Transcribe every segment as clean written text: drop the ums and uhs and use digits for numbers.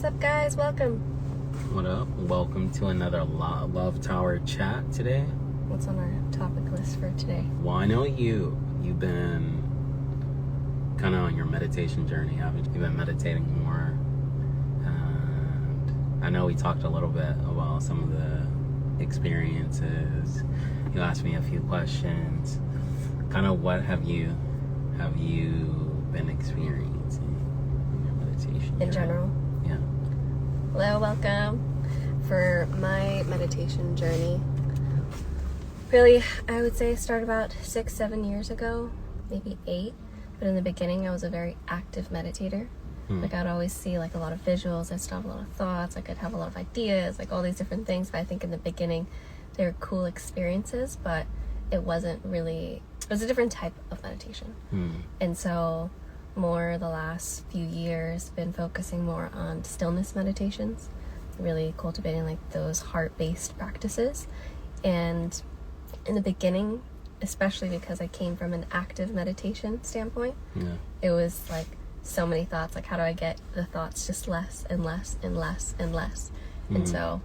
What's up, guys? Welcome. What up? Welcome to another Love Tower chat today. What's on our topic list for today? Well, I know you've been kind of on your meditation journey, haven't you? You've been meditating more. And I know we talked a little bit about some of the experiences. You asked me a few questions. Kind of what have you been experiencing in your meditation In journey? general? Yeah. Hello, welcome. For my meditation journey, really, I would say it started about 6-7 years ago, maybe 8. But in the beginning, I was a very active meditator. Like, I'd always see, like, a lot of visuals. I'd still have a lot of thoughts. Like, I'd have a lot of ideas, like, all these different things. But I think in the beginning, they were cool experiences, but it wasn't really... It was a different type of meditation. And so, more the last few years, been focusing more on stillness meditations. Really cultivating, like, those heart-based practices. And in the beginning, especially because I came from an active meditation standpoint, it was, like, so many thoughts. Like, how do I get the thoughts just less and less and less and less? And so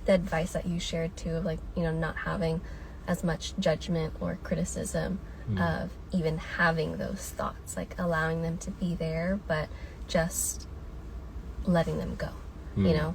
the advice that you shared too of, like, you know, not having as much judgment or criticism of even having those thoughts, like allowing them to be there, but just letting them go. You know,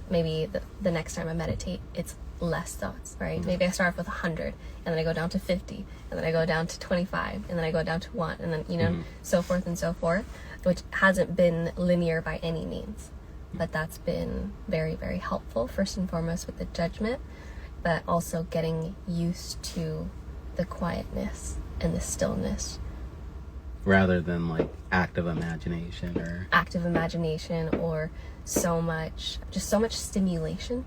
maybe the next time I meditate, it's less thoughts, right? Maybe I start off with 100 and then I go down to 50 and then I go down to 25 and then I go down to 1 and then, you know, so forth and so forth, which hasn't been linear by any means, but that's been very, very helpful, first and foremost with the judgment, but also getting used to the quietness and the stillness. Rather than like active imagination or so much stimulation,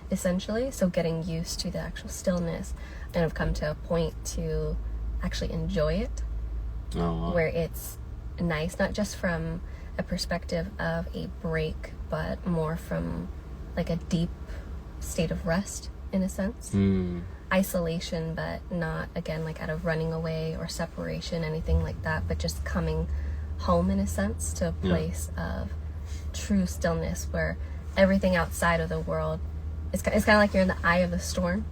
essentially. So getting used to the actual stillness, and I've come to a point to actually enjoy it. Where it's nice, not just from a perspective of a break, but more from like a deep state of rest, in a sense. Isolation, but not, again, like out of running away or separation, anything like that, but just coming home, in a sense, to a place of true stillness where everything outside of the world it's kind of like you're in the eye of the storm,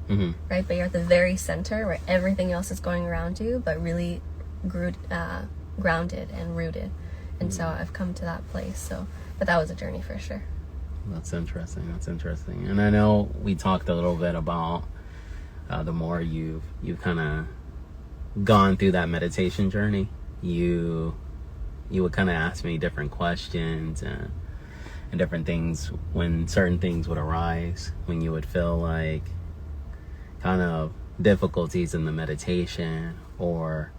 right? But you're at the very center where everything else is going around you, but really grounded and rooted. And so I've come to that place. But that was a journey for sure. That's interesting. And I know we talked a little bit about the more you've kind of gone through that meditation journey, you would kind of ask me different questions and different things when certain things would arise, when you would feel like kind of difficulties in the meditation or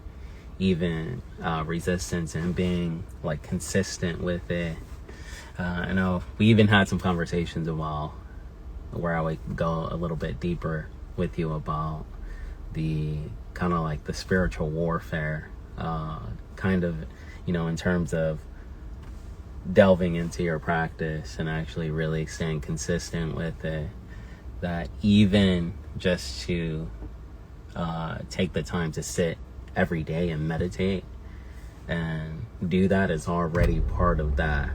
even resistance and being like consistent with it. I know we even had some conversations about where I would go a little bit deeper with you about the kind of like the spiritual warfare, kind of, you know, in terms of delving into your practice and actually really staying consistent with it, that even just to take the time to sit every day and meditate and do that is already part of that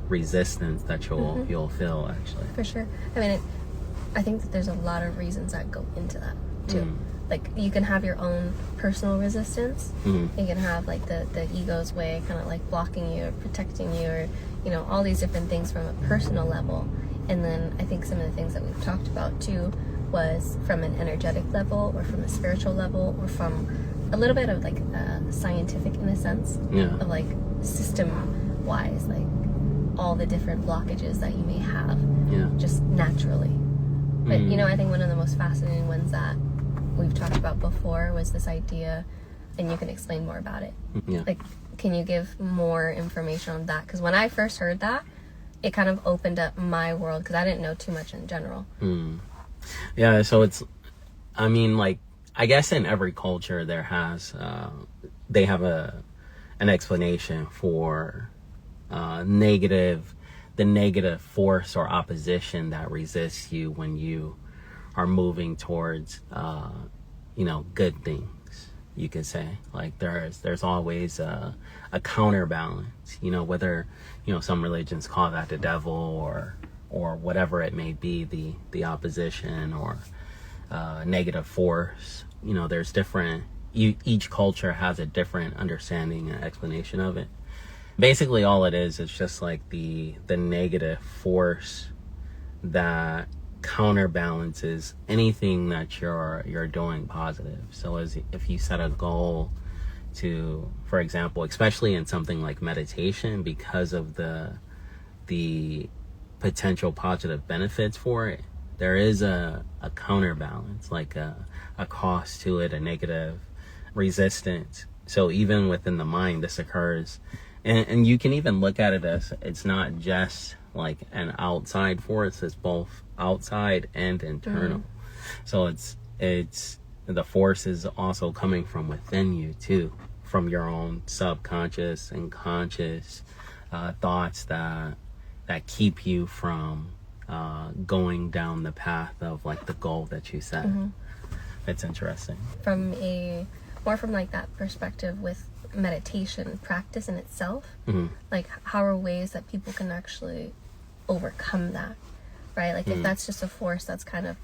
resistance that you'll feel, actually. For sure. I mean, I think that there's a lot of reasons that go into that too. Like, you can have your own personal resistance. You can have like the ego's way, kind of like blocking you or protecting you, or, you know, all these different things from a personal level. And then I think some of the things that we've talked about too was from an energetic level or from a spiritual level or from a little bit of like scientific, in a sense, of like system wise, like all the different blockages that you may have just naturally. But you know, I think one of the most fascinating ones that we've talked about before was this idea, and you can explain more about it. Like, can you give more information on that? Because when I first heard that, it kind of opened up my world, because I didn't know too much in general. Yeah, so it's, I mean, like, I guess in every culture there has, they have an explanation for the negative force or opposition that resists you when you are moving towards, you know, good things, you could say. Like, there's always a counterbalance, you know, whether some religions call that the devil, or whatever it may be, the opposition or negative force. There's different, each culture has a different understanding and explanation of it. Basically all it is just like the negative force that counterbalances anything that you're doing positive. So if you set a goal to, for example, especially in something like meditation, because of the potential positive benefits for it, there is a counterbalance, like a cost to it, a negative resistance. So even within the mind, this occurs, and you can even look at it as it's not just like an outside force, it's both outside and internal. So it's the force is also coming from within you too, from your own subconscious and conscious thoughts that keep you from going down the path of like the goal that you set. It's interesting. From like that perspective with meditation practice in itself, like how are ways that people can actually overcome that, right? Like if that's just a force that's kind of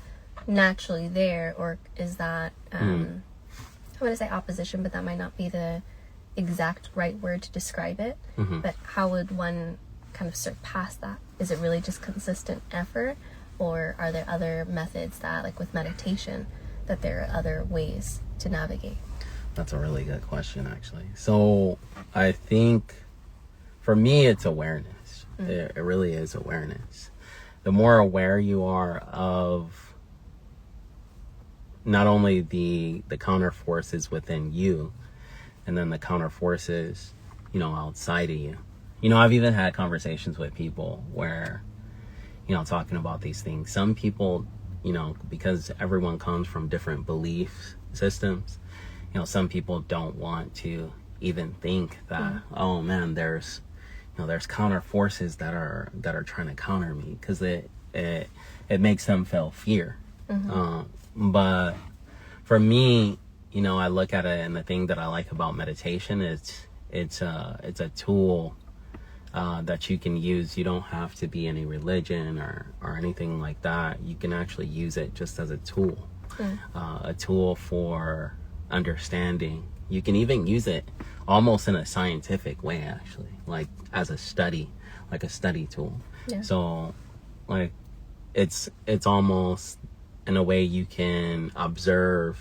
naturally there, or is that I want to say opposition, but that might not be the exact right word to describe it. But how would one kind of surpass that? Is it really just consistent effort, or are there other methods that, like with meditation, that there are other ways to navigate? That's a really good question, actually. So I think for me, it's awareness. It really is awareness. The more aware you are of not only the counter forces within you, and then the counter forces, outside of you. I've even had conversations with people where, talking about these things. Some people, because everyone comes from different belief systems, some people don't want to even think that, oh man, there's counter forces that are trying to counter me, because it makes them feel fear. But for me, I look at it, and the thing that I like about meditation is it's a tool that you can use. You don't have to be any religion or anything like that. You can actually use it just as a tool, a tool for understanding. You can even use it almost in a scientific way, actually, like as a study, like a study tool. So like it's almost in a way you can observe.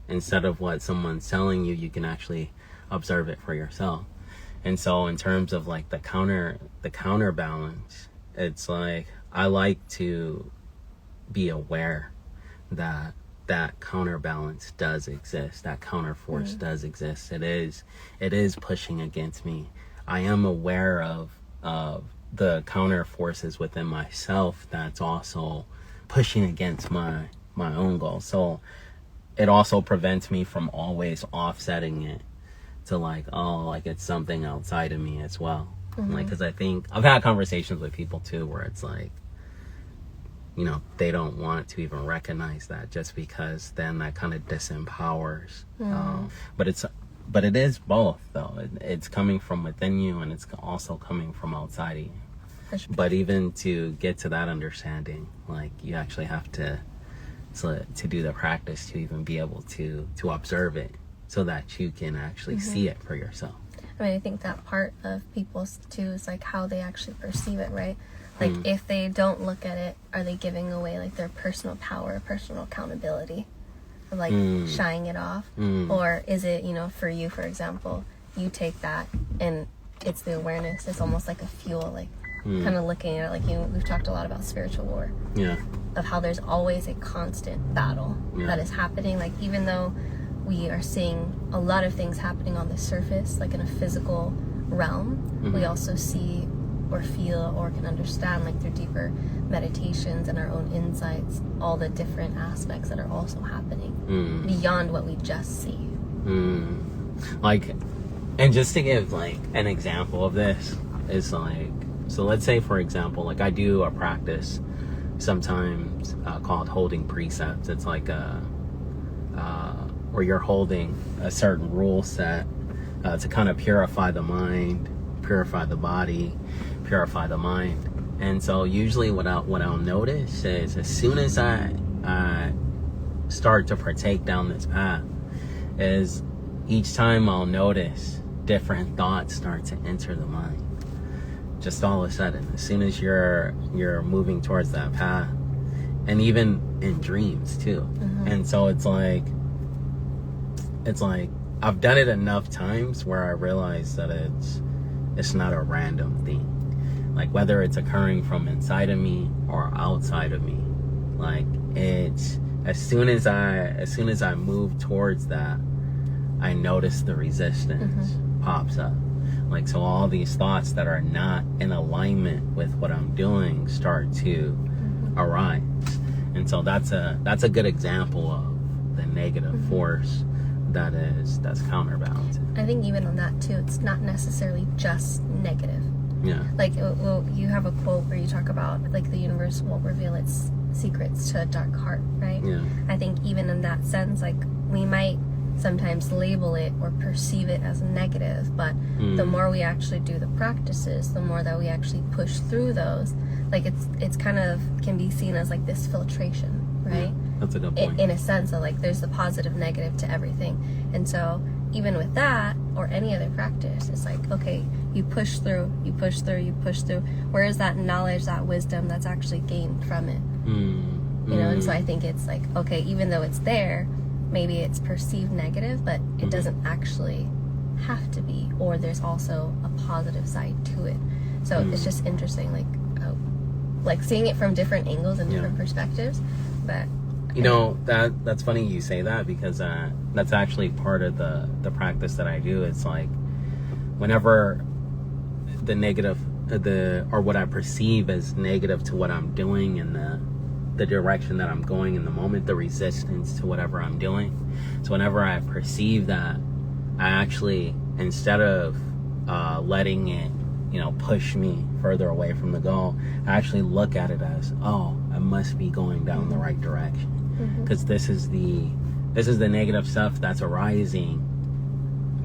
Instead of what someone's telling you, you can actually observe it for yourself. And so in terms of like the counterbalance, it's like I like to be aware that counterbalance does exist, that counter force does exist. It is pushing against me. I am aware of the counter forces within myself that's also pushing against my own goals. So it also prevents me from always offsetting it to like, oh, like it's something outside of me as well. Like, because I think I've had conversations with people too where it's like, they don't want to even recognize that, just because then that kind of disempowers. But it is both though. It's coming from within you, and it's also coming from outside of you. But even to get to that understanding, like you actually have to do the practice to even be able to observe it, so that you can actually see it for yourself. I mean, I think that part of people too is like how they actually perceive it, right? Like if they don't look at it, are they giving away like their personal power, personal accountability, of like shying it off? Or is it, for you, for example, you take that and it's the awareness, it's almost like a fuel, like kind of looking at it, like we've talked a lot about spiritual war, of how there's always a constant battle that is happening. Like even though we are seeing a lot of things happening on the surface, like in a physical realm, we also see or feel or can understand, like through deeper meditations and our own insights, all the different aspects that are also happening beyond what we just see. Like, and just to give like an example of this is like, so let's say for example, like I do a practice sometimes called holding precepts. It's like where you're holding a certain rule set to kind of purify the mind, purify the body, purify the mind. And so usually what I'll notice is as soon as I start to partake down this path, is each time I'll notice different thoughts start to enter the mind. Just all of a sudden, as soon as you're moving towards that path, and even in dreams too. And so it's like I've done it enough times where I realize that it's not a random thing. Like whether it's occurring from inside of me or outside of me, like it's as soon as I move towards that, I notice the resistance pops up. Like, so all these thoughts that are not in alignment with what I'm doing start to arise. And so that's a good example of the negative force that's counterbalancing. I think even on that too, it's not necessarily just negative. Yeah. Like, well, you have a quote where you talk about, like, the universe won't reveal its secrets to a dark heart, right? Yeah. I think even in that sense, like, we might sometimes label it or perceive it as negative, but the more we actually do the practices, the more that we actually push through those, like, it's kind of can be seen as like this filtration, right? Yeah, that's a good point. In a sense of like there's the positive, negative to everything. And so even with that or any other practice, it's like, okay, you push through, you push through, you push through. Where is that knowledge, that wisdom that's actually gained from it? You know, and so I think it's like, okay, even though it's there, maybe it's perceived negative, but it doesn't actually have to be, or there's also a positive side to it. So it's just interesting, like seeing it from different angles and different perspectives. But you know, that's funny you say that, because that's actually part of the practice that I do. It's like whenever the negative, or what I perceive as negative to what I'm doing and the direction that I'm going in the moment, the resistance to whatever I'm doing. So whenever I perceive that, I actually, instead of letting it, push me further away from the goal, I actually look at it as, oh, I must be going down the right direction. Because this is the negative stuff that's arising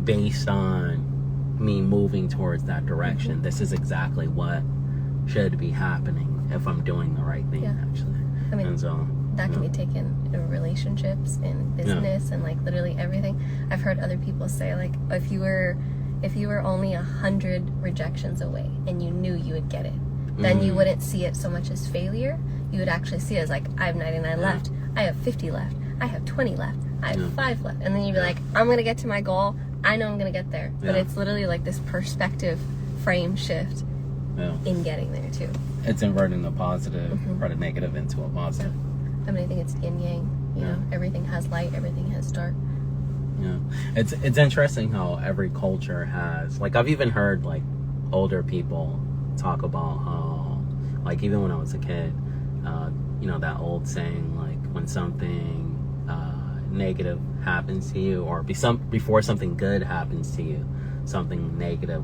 based on me moving towards that direction. This is exactly what should be happening if I'm doing the right thing, actually. I mean, and so, that can be taken in relationships, in business, and like literally everything. I've heard other people say, like, if you were only 100 rejections away and you knew you would get it, then you wouldn't see it so much as failure. You would actually see it as like, I have 99 left, I have 50 left, I have 20 left, I have 5 left. And then you'd be like, I'm going to get to my goal. I know I'm going to get there. But it's literally like this perspective frame shift in getting there too. It's inverting the positive or the negative into a positive. I mean, I think it's yin yang. You know, everything has light, everything has dark. Yeah, it's interesting how every culture has, like, I've even heard like older people talk about how, like, even when I was a kid, that old saying, like, when something negative happens to you, or before something good happens to you, something negative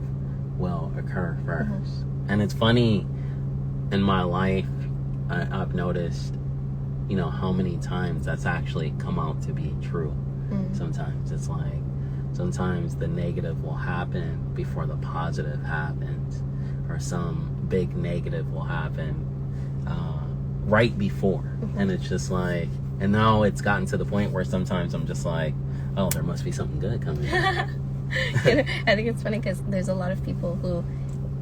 will occur first. And it's funny, in my life, I've noticed, how many times that's actually come out to be true. Sometimes it's like, sometimes the negative will happen before the positive happens, or some big negative will happen right before. And it's just like, and now it's gotten to the point where sometimes I'm just like, oh, there must be something good coming. I think it's funny because there's a lot of people who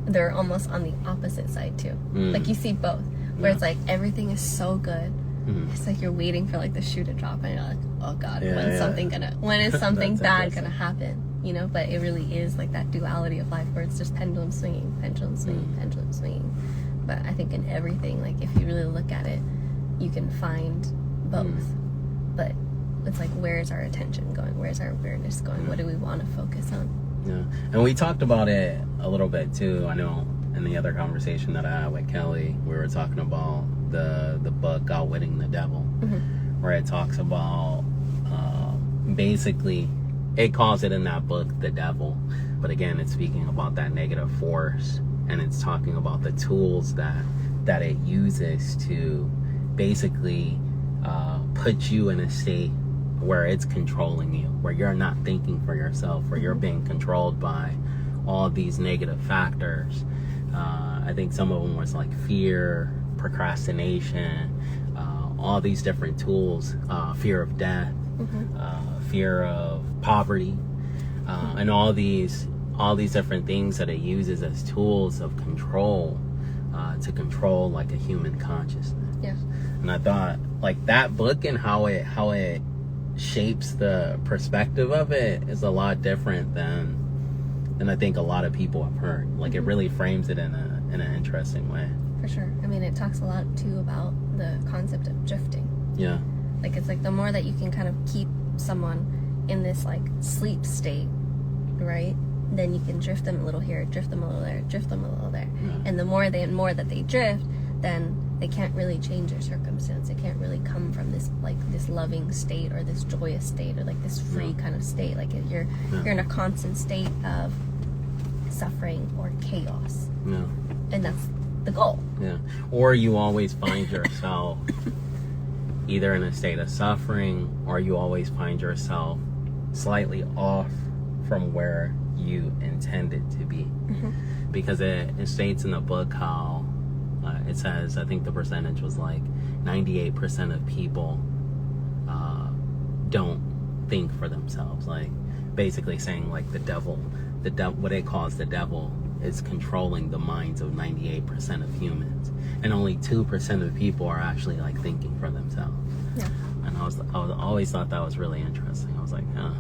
they're almost on the opposite side too. Like, you see both, where it's like everything is so good. It's like you're waiting for like the shoe to drop, and you're like, oh God, when is something bad gonna happen? But it really is like that duality of life where it's just pendulum swinging, pendulum swinging, pendulum swinging. But I think in everything, like, if you really look at it, you can find both. But it's like, where's our attention going? Where's our awareness going? What do we want to focus on? Yeah, and we talked about it a little bit too. I know in the other conversation that I had with Kelly, we were talking about the book Outwitting the Devil, where it talks about basically, it calls it in that book the devil, but again, it's speaking about that negative force, and it's talking about the tools that it uses to basically put you in a state where it's controlling you, where you're not thinking for yourself, where you're being controlled by all these negative factors. I think some of them was like fear, procrastination, all these different tools, fear of death, fear of poverty, and all these different things that it uses as tools of control, to control like a human consciousness. Yeah. And I thought like that book and how it shapes the perspective of it is a lot different than I think a lot of people have heard. Like it really frames it in an interesting way. For sure. I mean, it talks a lot too about the concept of drifting. Yeah. Like it's like the more that you can kind of keep someone in this like sleep state, right? Then you can drift them a little here, drift them a little there, drift them a little there. Yeah. And the more that they drift, then they can't really change their circumstance. They can't really come from this like this loving state or this joyous state or like this free kind of state. Like you're in a constant state of suffering or chaos. Yeah. And that's the goal. Yeah. Or you always find yourself either in a state of suffering, or you always find yourself slightly off from where you intended to be. Because it states in the book how it says, I think the percentage was like 98% of people don't think for themselves. Like basically saying like the devil, what it calls the devil, is controlling the minds of 98% of humans, and only 2% of people are actually like thinking for themselves. Yeah. And I always thought that was really interesting. I was like, Yeah.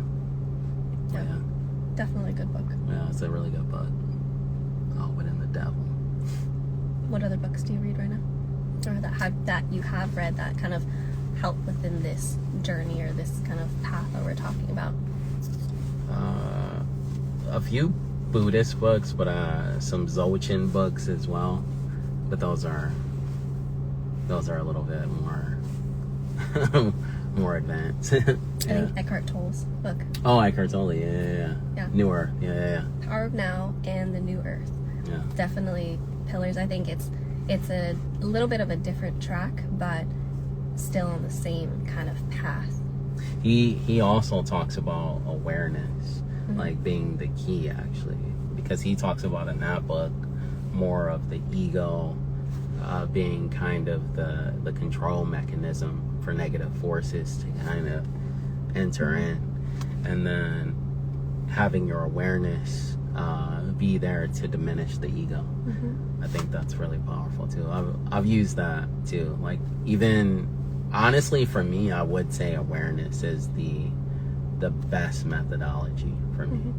Definitely a good book. Yeah, it's a really good book. Oh, within the devil. What other books do you read right now, or that you have read that kind of help within this journey or this kind of path that we're talking about? A few Buddhist books, but some Dzogchen books as well. But those are a little bit more more advanced. I think Eckhart Tolle's book. Oh, Eckhart Tolle, yeah. New Earth, yeah. Power of Now and The New Earth. Yeah. Definitely pillars. I think it's a little bit of a different track, but still on the same kind of path. He also talks about awareness, like being the key, actually, because he talks about in that book more of the ego being kind of the control mechanism for negative forces to kind of enter in, and then having your awareness be there to diminish the ego. I think that's really powerful too. I've used that too. Like even honestly, for me, I would say awareness is the best methodology for me.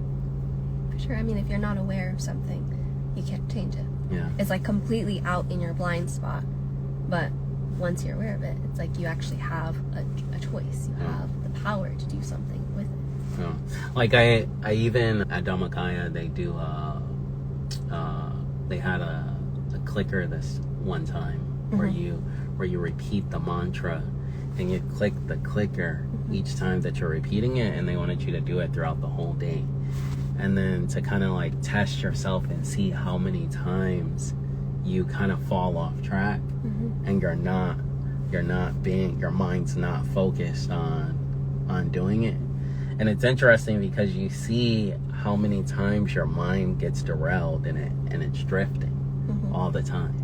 For sure. I mean, if you're not aware of something, you can't change it. Yeah. It's like completely out in your blind spot, but once you're aware of it, it's like you actually have a choice. You have the power to do something with it. Yeah. Like I even at Dhammakaya, they do they had a clicker this one time where you repeat the mantra and you click the clicker each time that you're repeating it, and they wanted you to do it throughout the whole day, and then to kind of like test yourself and see how many times you kind of fall off track and your mind's not focused on doing it. And it's interesting because you see how many times your mind gets derailed and it's drifting all the time.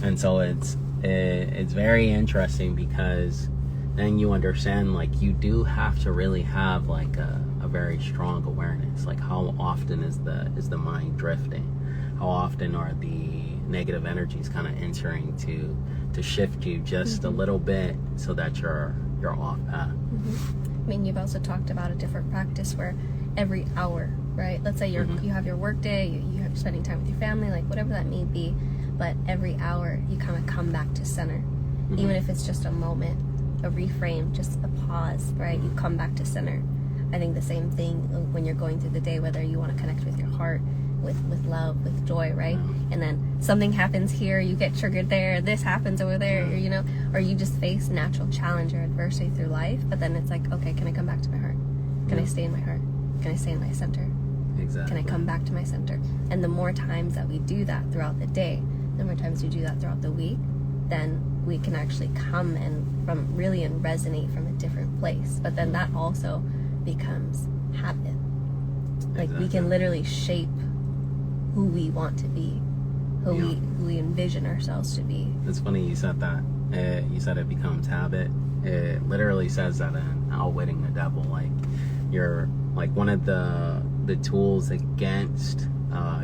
And so it's very interesting because then you understand like you do have to really have like a very strong awareness. Like how often is the mind drifting? How often are the negative energies kind of entering to shift you just a little bit so that you're off path? I mean, you've also talked about a different practice where every hour, right? Let's say you have your work day, you're spending time with your family, like whatever that may be, but every hour you kind of come back to center. Even if it's just a moment, a reframe, just a pause, right? You come back to center. I think the same thing when you're going through the day, whether you want to connect with your heart, with love, with joy, right? And then something happens here, you get triggered there, this happens over there, or you just face natural challenge or adversity through life, but then it's like, okay, can I come back to my heart? Can I stay in my heart? Can I stay in my center? Exactly. Can I come back to my center? And the more times that we do that throughout the day, the more times we do that throughout the week, then we can actually come and resonate from a different place. But then that also becomes habit. Like we can literally shape who we want to be who we envision ourselves to be. It's funny you said that. You said it becomes habit. It literally says that in Outwitting the Devil. Like, you're like, one of the tools against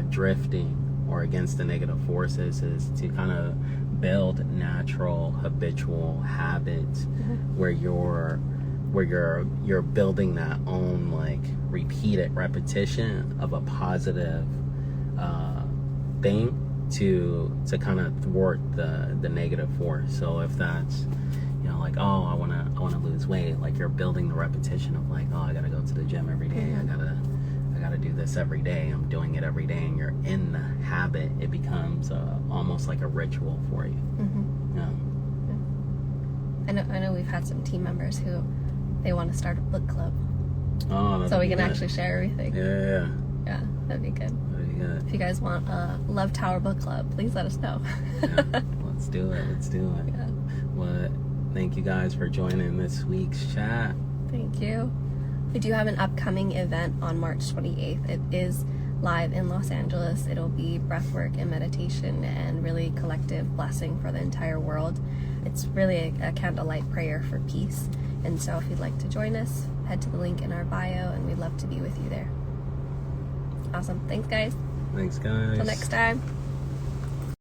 drifting or against the negative forces is to kind of build natural habitual habits where you're building that own, like, repeated repetition of a positive thing to kind of thwart the negative force. So if that's, you know, like, oh, I want to lose weight, like, you're building the repetition of, like, oh, I gotta go to the gym every day, I gotta do this every day, I'm doing it every day, and you're in the habit. It becomes almost like a ritual for you. I know we've had some team members who they want to start a book club, So we can actually share everything. Yeah, That'd be good. good. If you guys want a Love Tower book club, please let us know. Yeah, let's do it. Yeah. Well, thank you guys for joining this week's chat. Thank you. We do have an upcoming event on March 28th. It is live in Los Angeles. It'll be breathwork and meditation and really collective blessing for the entire world. It's really a candlelight prayer for peace. And so if you'd like to join us, head to the link in our bio, and we'd love to be with you there. Awesome. Thanks, guys. Thanks, guys. Till next time.